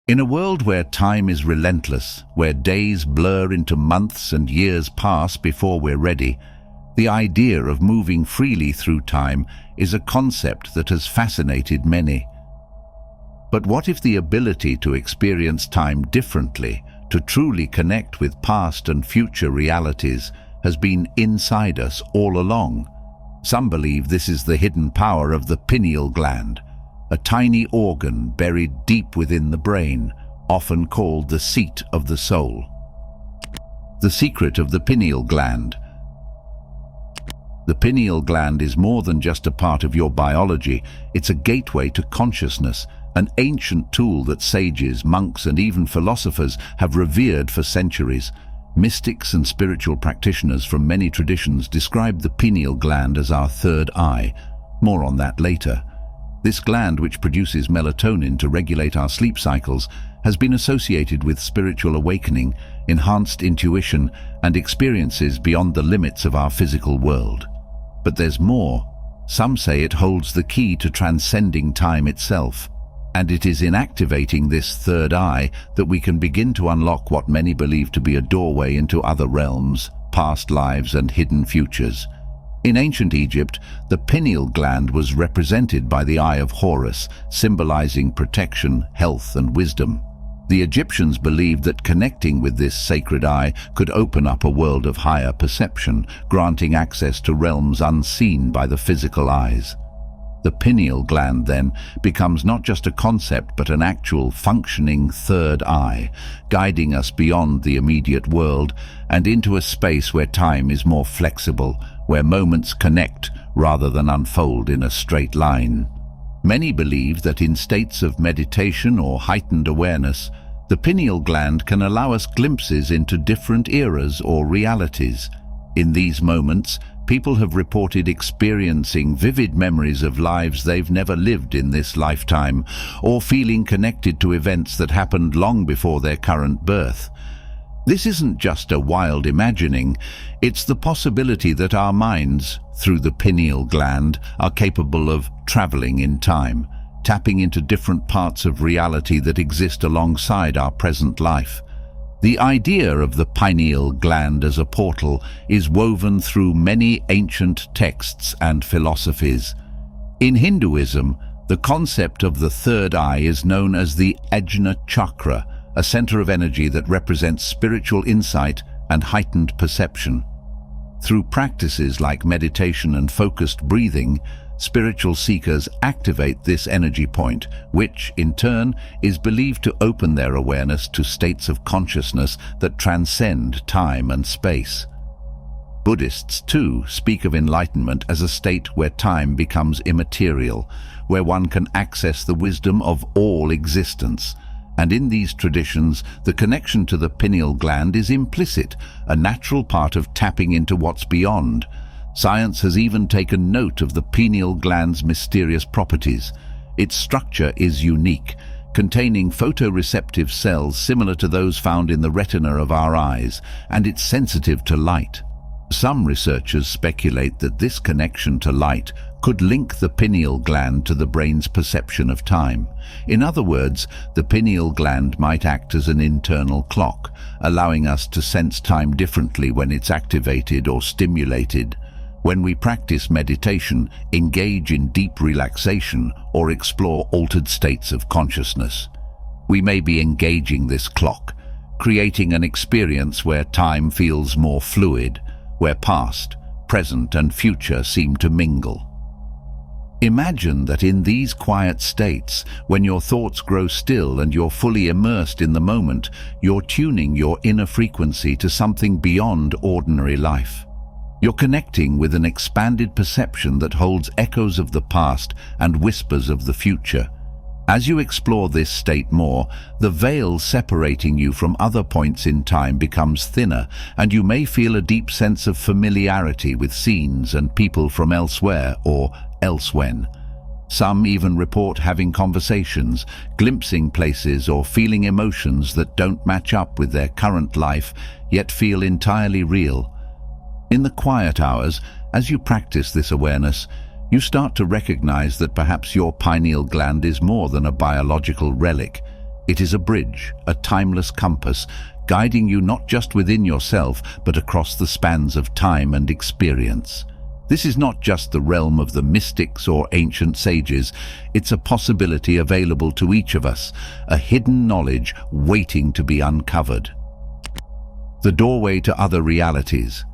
In a world where time is relentless, where days blur into months and years pass before we're ready, the idea of moving freely through time is a concept that has fascinated many. But what if the ability to experience time differently, to truly connect with past and future realities, has been inside us all along? Some believe this is the hidden power of the pineal gland, a tiny organ buried deep within the brain, often called the seat of the soul. The secret of the pineal gland. The pineal gland is more than just a part of your biology. It's a gateway to consciousness, an ancient tool that sages, monks, and even philosophers have revered for centuries. Mystics and spiritual practitioners from many traditions describe the pineal gland as our third eye. More on that later. This gland, which produces melatonin to regulate our sleep cycles, has been associated with spiritual awakening, enhanced intuition, and experiences beyond the limits of our physical world. But there's more. Some say it holds the key to transcending time itself. And it is in activating this third eye that we can begin to unlock what many believe to be a doorway into other realms, past lives, and hidden futures. In ancient Egypt, the pineal gland was represented by the Eye of Horus, symbolizing protection, health, and wisdom. The Egyptians believed that connecting with this sacred eye could open up a world of higher perception, granting access to realms unseen by the physical eyes. The pineal gland, then, becomes not just a concept but an actual functioning third eye, guiding us beyond the immediate world and into a space where time is more flexible, where moments connect rather than unfold in a straight line. Many believe that in states of meditation or heightened awareness, the pineal gland can allow us glimpses into different eras or realities. In these moments, people have reported experiencing vivid memories of lives they've never lived in this lifetime, or feeling connected to events that happened long before their current birth. This isn't just a wild imagining, it's the possibility that our minds, through the pineal gland, are capable of traveling in time, tapping into different parts of reality that exist alongside our present life. The idea of the pineal gland as a portal is woven through many ancient texts and philosophies. In Hinduism, the concept of the third eye is known as the Ajna chakra, a center of energy that represents spiritual insight and heightened perception. Through practices like meditation and focused breathing, spiritual seekers activate this energy point, which, in turn, is believed to open their awareness to states of consciousness that transcend time and space. Buddhists, too, speak of enlightenment as a state where time becomes immaterial, where one can access the wisdom of all existence. And in these traditions, the connection to the pineal gland is implicit, a natural part of tapping into what's beyond. Science has even taken note of the pineal gland's mysterious properties. Its structure is unique, containing photoreceptive cells similar to those found in the retina of our eyes, and it's sensitive to light. Some researchers speculate that this connection to light could link the pineal gland to the brain's perception of time. In other words, the pineal gland might act as an internal clock, allowing us to sense time differently when it's activated or stimulated. When we practice meditation, engage in deep relaxation, or explore altered states of consciousness, we may be engaging this clock, creating an experience where time feels more fluid, where past, present, and future seem to mingle. Imagine that in these quiet states, when your thoughts grow still and you're fully immersed in the moment, you're tuning your inner frequency to something beyond ordinary life. You're connecting with an expanded perception that holds echoes of the past and whispers of the future. As you explore this state more, the veil separating you from other points in time becomes thinner, and you may feel a deep sense of familiarity with scenes and people from elsewhere or elsewhen. Some even report having conversations, glimpsing places, or feeling emotions that don't match up with their current life, yet feel entirely real. In the quiet hours, as you practice this awareness, you start to recognize that perhaps your pineal gland is more than a biological relic. It is a bridge, a timeless compass, guiding you not just within yourself, but across the spans of time and experience. This is not just the realm of the mystics or ancient sages. It's a possibility available to each of us, a hidden knowledge waiting to be uncovered. The doorway to other realities.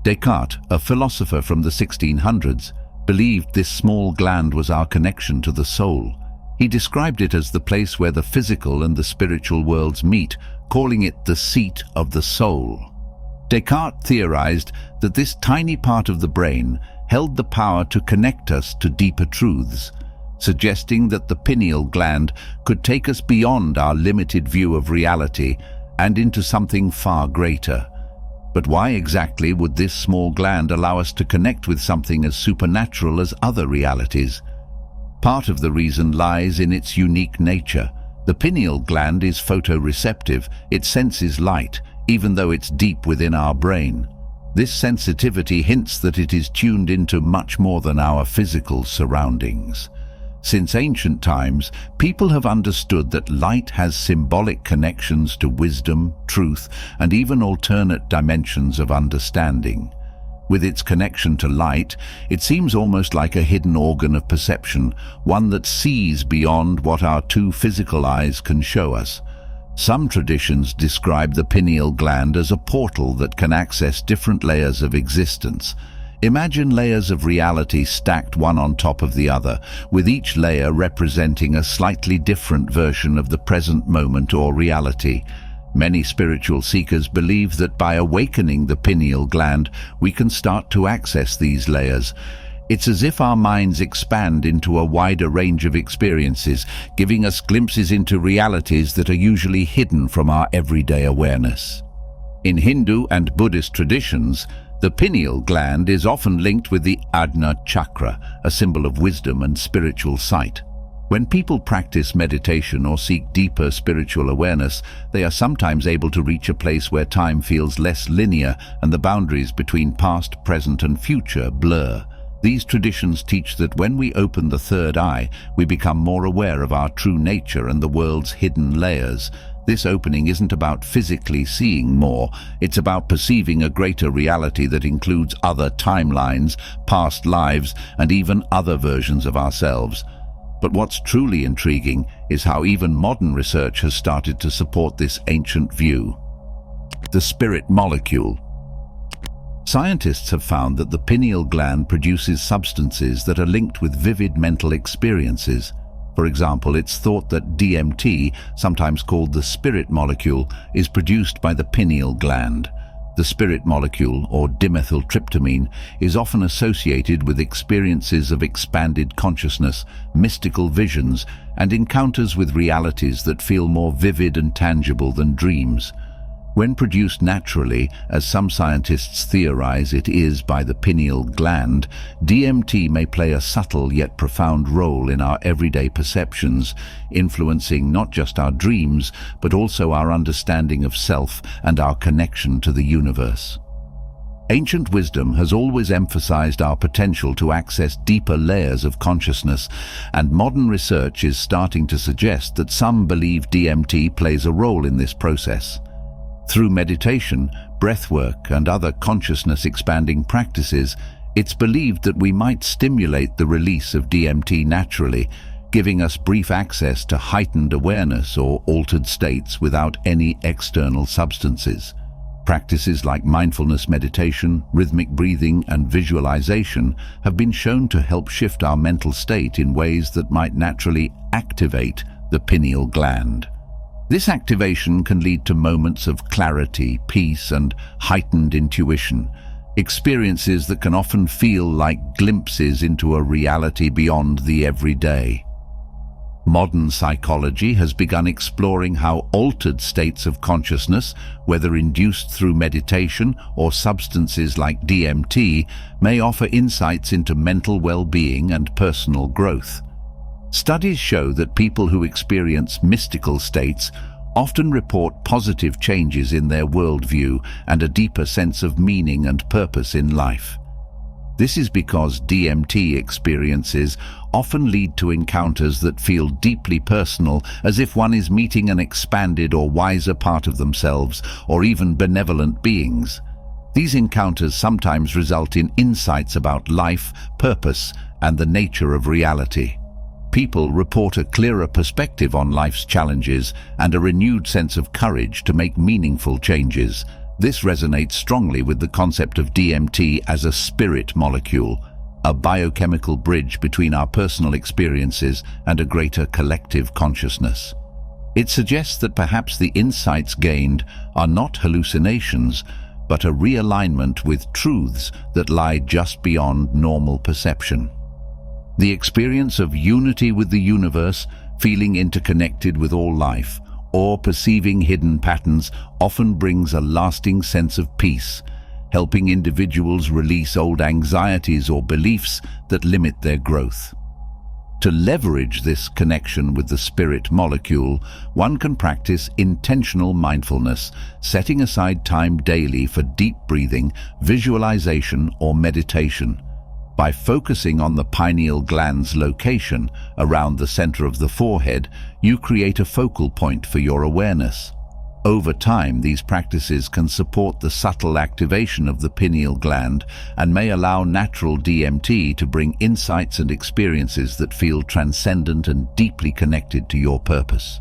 Descartes, a philosopher from the 1600s, believed this small gland was our connection to the soul. He described it as the place where the physical and the spiritual worlds meet, calling it the seat of the soul. Descartes theorized that this tiny part of the brain held the power to connect us to deeper truths, suggesting that the pineal gland could take us beyond our limited view of reality and into something far greater. But why exactly would this small gland allow us to connect with something as supernatural as other realities? Part of the reason lies in its unique nature. The pineal gland is photoreceptive. It senses light, even though it's deep within our brain. This sensitivity hints that it is tuned into much more than our physical surroundings. Since ancient times, people have understood that light has symbolic connections to wisdom, truth, and even alternate dimensions of understanding. With its connection to light, it seems almost like a hidden organ of perception, one that sees beyond what our two physical eyes can show us. Some traditions describe the pineal gland as a portal that can access different layers of existence. Imagine layers of reality stacked one on top of the other, with each layer representing a slightly different version of the present moment or reality. Many spiritual seekers believe that by awakening the pineal gland, we can start to access these layers. It's as if our minds expand into a wider range of experiences, giving us glimpses into realities that are usually hidden from our everyday awareness. In Hindu and Buddhist traditions, the pineal gland is often linked with the Ajna chakra, a symbol of wisdom and spiritual sight. When people practice meditation or seek deeper spiritual awareness, they are sometimes able to reach a place where time feels less linear and the boundaries between past, present, and future blur. These traditions teach that when we open the third eye, we become more aware of our true nature and the world's hidden layers. This opening isn't about physically seeing more, it's about perceiving a greater reality that includes other timelines, past lives, and even other versions of ourselves. But what's truly intriguing is how even modern research has started to support this ancient view. The spirit molecule. Scientists have found that the pineal gland produces substances that are linked with vivid mental experiences. For example, it's thought that DMT, sometimes called the spirit molecule, is produced by the pineal gland. The spirit molecule, or dimethyltryptamine, is often associated with experiences of expanded consciousness, mystical visions, and encounters with realities that feel more vivid and tangible than dreams. When produced naturally, as some scientists theorize it is by the pineal gland, DMT may play a subtle yet profound role in our everyday perceptions, influencing not just our dreams, but also our understanding of self and our connection to the universe. Ancient wisdom has always emphasized our potential to access deeper layers of consciousness, and modern research is starting to suggest that some believe DMT plays a role in this process. Through meditation, breathwork, and other consciousness-expanding practices, it's believed that we might stimulate the release of DMT naturally, giving us brief access to heightened awareness or altered states without any external substances. Practices like mindfulness meditation, rhythmic breathing, and visualization have been shown to help shift our mental state in ways that might naturally activate the pineal gland. This activation can lead to moments of clarity, peace, and heightened intuition, experiences that can often feel like glimpses into a reality beyond the everyday. Modern psychology has begun exploring how altered states of consciousness, whether induced through meditation or substances like DMT, may offer insights into mental well-being and personal growth. Studies show that people who experience mystical states often report positive changes in their worldview and a deeper sense of meaning and purpose in life. This is because DMT experiences often lead to encounters that feel deeply personal, as if one is meeting an expanded or wiser part of themselves, or even benevolent beings. These encounters sometimes result in insights about life, purpose, and the nature of reality. People report a clearer perspective on life's challenges and a renewed sense of courage to make meaningful changes. This resonates strongly with the concept of DMT as a spirit molecule, a biochemical bridge between our personal experiences and a greater collective consciousness. It suggests that perhaps the insights gained are not hallucinations, but a realignment with truths that lie just beyond normal perception. The experience of unity with the universe, feeling interconnected with all life, or perceiving hidden patterns often brings a lasting sense of peace, helping individuals release old anxieties or beliefs that limit their growth. To leverage this connection with the spirit molecule, one can practice intentional mindfulness, setting aside time daily for deep breathing, visualization, or meditation. By focusing on the pineal gland's location around the center of the forehead, you create a focal point for your awareness. Over time, these practices can support the subtle activation of the pineal gland and may allow natural DMT to bring insights and experiences that feel transcendent and deeply connected to your purpose.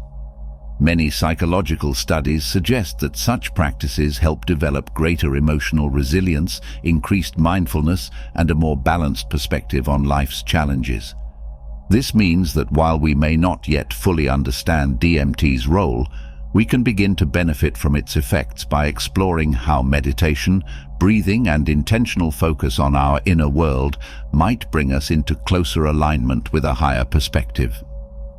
Many psychological studies suggest that such practices help develop greater emotional resilience, increased mindfulness, and a more balanced perspective on life's challenges. This means that while we may not yet fully understand DMT's role, we can begin to benefit from its effects by exploring how meditation, breathing, and intentional focus on our inner world might bring us into closer alignment with a higher perspective.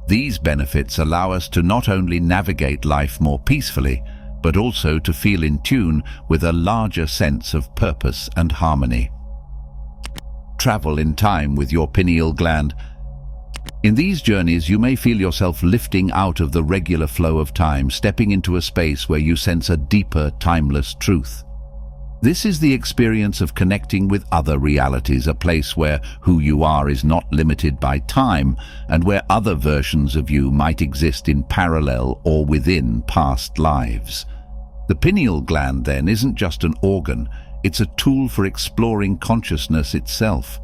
These benefits allow us to not only navigate life more peacefully, but also to feel in tune with a larger sense of purpose and harmony. Travel in time with your pineal gland. In these journeys, you may feel yourself lifting out of the regular flow of time, stepping into a space where you sense a deeper, timeless truth. This is the experience of connecting with other realities, a place where who you are is not limited by time, and where other versions of you might exist in parallel or within past lives. The pineal gland, then, isn't just an organ, it's a tool for exploring consciousness itself.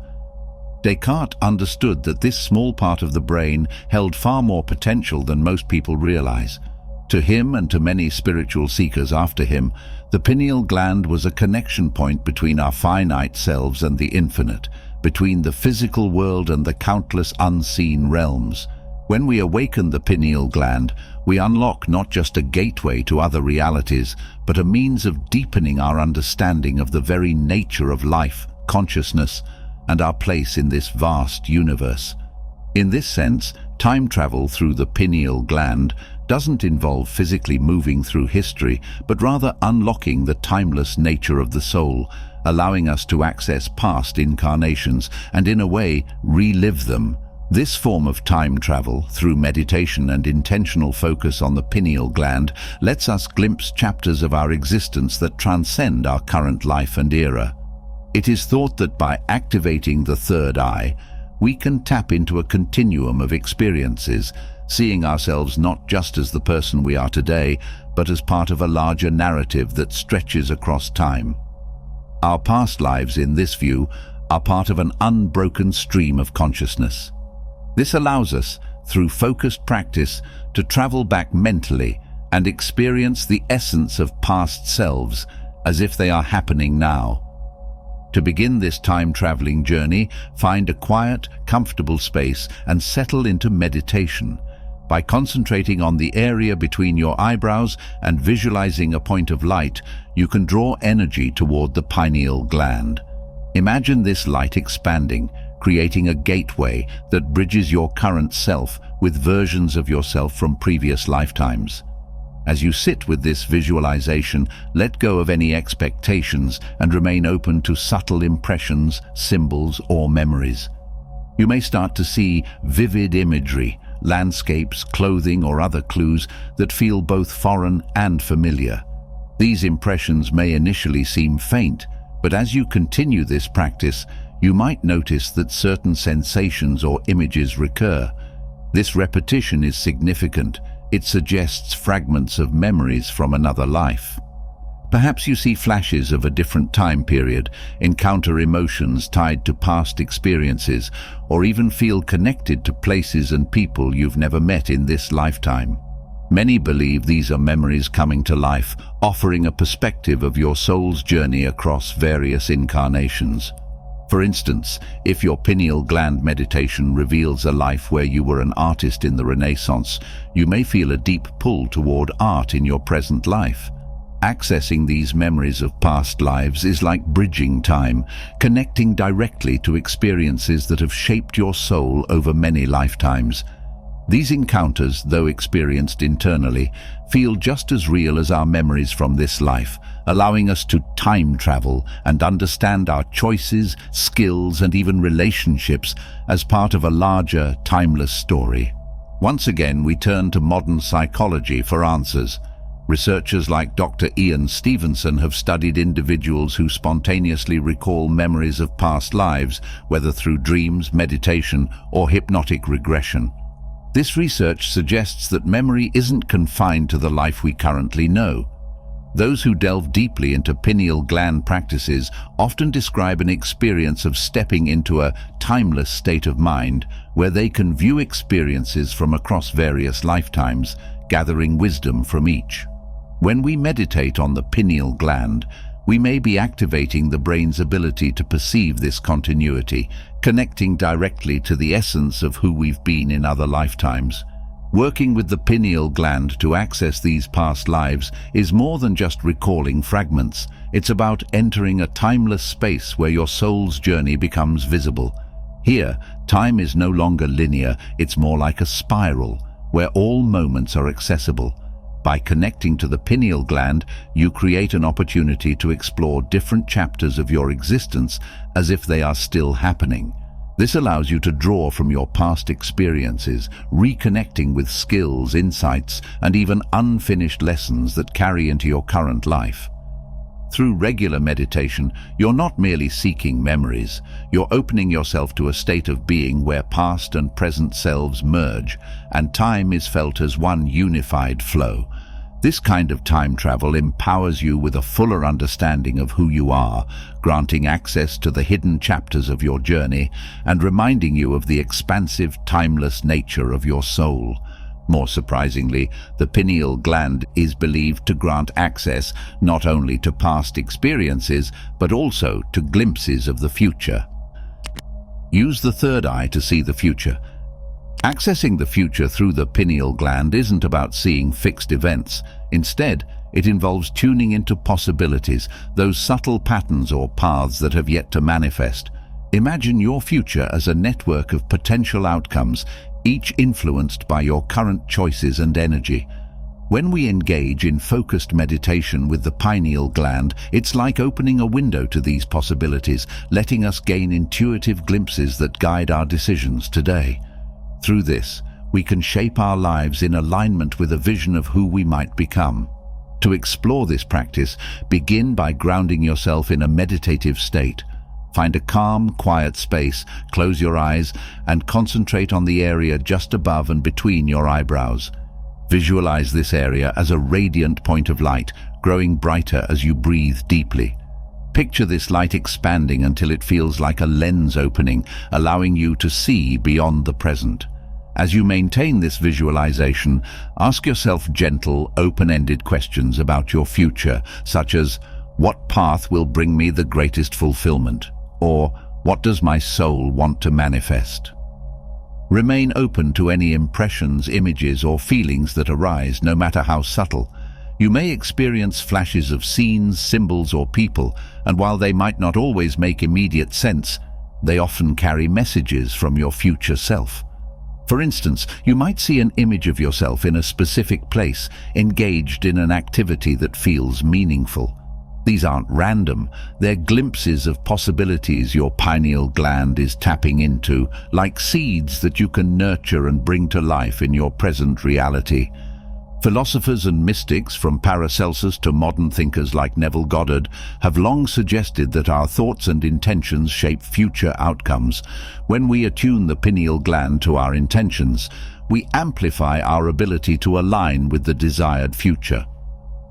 Descartes understood that this small part of the brain held far more potential than most people realize. To him and to many spiritual seekers after him, the pineal gland was a connection point between our finite selves and the infinite, between the physical world and the countless unseen realms. When we awaken the pineal gland, we unlock not just a gateway to other realities, but a means of deepening our understanding of the very nature of life, consciousness, and our place in this vast universe. In this sense, time travel through the pineal gland doesn't involve physically moving through history, but rather unlocking the timeless nature of the soul, allowing us to access past incarnations and, in a way, relive them. This form of time travel, through meditation and intentional focus on the pineal gland, lets us glimpse chapters of our existence that transcend our current life and era. It is thought that by activating the third eye, we can tap into a continuum of experiences, seeing ourselves not just as the person we are today, but as part of a larger narrative that stretches across time. Our past lives, in this view, are part of an unbroken stream of consciousness. This allows us, through focused practice, to travel back mentally and experience the essence of past selves as if they are happening now. To begin this time-traveling journey, find a quiet, comfortable space and settle into meditation. By concentrating on the area between your eyebrows and visualizing a point of light, you can draw energy toward the pineal gland. Imagine this light expanding, creating a gateway that bridges your current self with versions of yourself from previous lifetimes. As you sit with this visualization, let go of any expectations and remain open to subtle impressions, symbols, or memories. You may start to see vivid imagery, landscapes, clothing, or other clues that feel both foreign and familiar. These impressions may initially seem faint, but as you continue this practice, you might notice that certain sensations or images recur. This repetition is significant. It suggests fragments of memories from another life. Perhaps you see flashes of a different time period, encounter emotions tied to past experiences, or even feel connected to places and people you've never met in this lifetime. Many believe these are memories coming to life, offering a perspective of your soul's journey across various incarnations. For instance, if your pineal gland meditation reveals a life where you were an artist in the Renaissance, you may feel a deep pull toward art in your present life. Accessing these memories of past lives is like bridging time, connecting directly to experiences that have shaped your soul over many lifetimes. These encounters, though experienced internally, feel just as real as our memories from this life, allowing us to time travel and understand our choices, skills, and even relationships as part of a larger, timeless story. Once again, we turn to modern psychology for answers. Researchers like Dr. Ian Stevenson have studied individuals who spontaneously recall memories of past lives, whether through dreams, meditation, or hypnotic regression. This research suggests that memory isn't confined to the life we currently know. Those who delve deeply into pineal gland practices often describe an experience of stepping into a timeless state of mind where they can view experiences from across various lifetimes, gathering wisdom from each. When we meditate on the pineal gland, we may be activating the brain's ability to perceive this continuity, connecting directly to the essence of who we've been in other lifetimes. Working with the pineal gland to access these past lives is more than just recalling fragments. It's about entering a timeless space where your soul's journey becomes visible. Here, time is no longer linear, it's more like a spiral, where all moments are accessible. By connecting to the pineal gland, you create an opportunity to explore different chapters of your existence as if they are still happening. This allows you to draw from your past experiences, reconnecting with skills, insights, and even unfinished lessons that carry into your current life. Through regular meditation, you're not merely seeking memories, you're opening yourself to a state of being where past and present selves merge, and time is felt as one unified flow. This kind of time travel empowers you with a fuller understanding of who you are, granting access to the hidden chapters of your journey and reminding you of the expansive, timeless nature of your soul. More surprisingly, the pineal gland is believed to grant access not only to past experiences, but also to glimpses of the future. Use the third eye to see the future. Accessing the future through the pineal gland isn't about seeing fixed events. Instead, it involves tuning into possibilities, those subtle patterns or paths that have yet to manifest. Imagine your future as a network of potential outcomes, each influenced by your current choices and energy. When we engage in focused meditation with the pineal gland, it's like opening a window to these possibilities, letting us gain intuitive glimpses that guide our decisions today. Through this, we can shape our lives in alignment with a vision of who we might become. To explore this practice, begin by grounding yourself in a meditative state. Find a calm, quiet space, close your eyes, and concentrate on the area just above and between your eyebrows. Visualize this area as a radiant point of light, growing brighter as you breathe deeply. Picture this light expanding until it feels like a lens opening, allowing you to see beyond the present. As you maintain this visualization, ask yourself gentle, open-ended questions about your future, such as, what path will bring me the greatest fulfillment? Or, what does my soul want to manifest? Remain open to any impressions, images, or feelings that arise, no matter how subtle. You may experience flashes of scenes, symbols, or people, and while they might not always make immediate sense, they often carry messages from your future self. For instance, you might see an image of yourself in a specific place, engaged in an activity that feels meaningful. These aren't random, they're glimpses of possibilities your pineal gland is tapping into, like seeds that you can nurture and bring to life in your present reality. Philosophers and mystics, from Paracelsus to modern thinkers like Neville Goddard, have long suggested that our thoughts and intentions shape future outcomes. When we attune the pineal gland to our intentions, we amplify our ability to align with the desired future.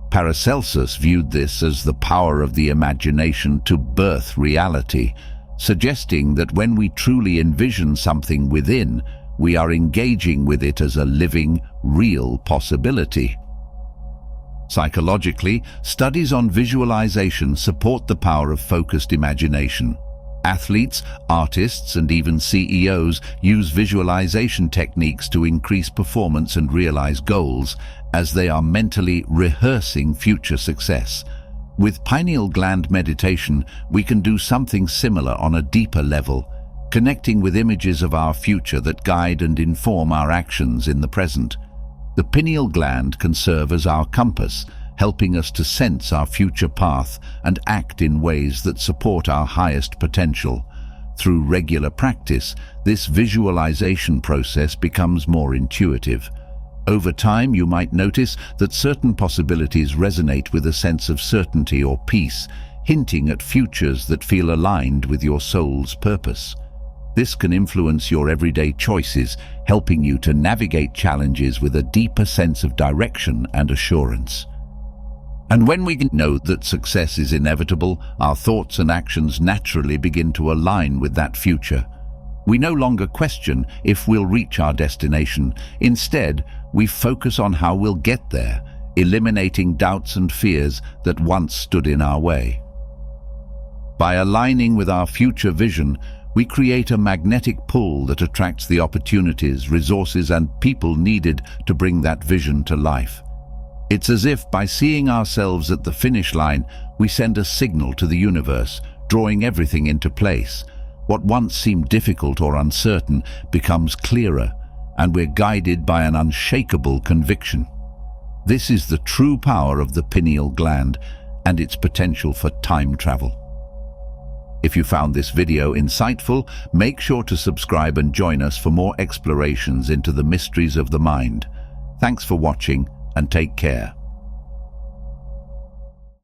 Paracelsus viewed this as the power of the imagination to birth reality, suggesting that when we truly envision something within, we are engaging with it as a living, real possibility. Psychologically, studies on visualization support the power of focused imagination. Athletes, artists, and even CEOs use visualization techniques to increase performance and realize goals, as they are mentally rehearsing future success. With pineal gland meditation, we can do something similar on a deeper level, connecting with images of our future that guide and inform our actions in the present. The pineal gland can serve as our compass, helping us to sense our future path and act in ways that support our highest potential. Through regular practice, this visualization process becomes more intuitive. Over time, you might notice that certain possibilities resonate with a sense of certainty or peace, hinting at futures that feel aligned with your soul's purpose. This can influence your everyday choices, helping you to navigate challenges with a deeper sense of direction and assurance. And when we know that success is inevitable, our thoughts and actions naturally begin to align with that future. We no longer question if we'll reach our destination. Instead, we focus on how we'll get there, eliminating doubts and fears that once stood in our way. By aligning with our future vision, we create a magnetic pull that attracts the opportunities, resources, and people needed to bring that vision to life. It's as if by seeing ourselves at the finish line, we send a signal to the universe, drawing everything into place. What once seemed difficult or uncertain becomes clearer, and we're guided by an unshakable conviction. This is the true power of the pineal gland and its potential for time travel. If you found this video insightful, make sure to subscribe and join us for more explorations into the mysteries of the mind. Thanks for watching, and take care.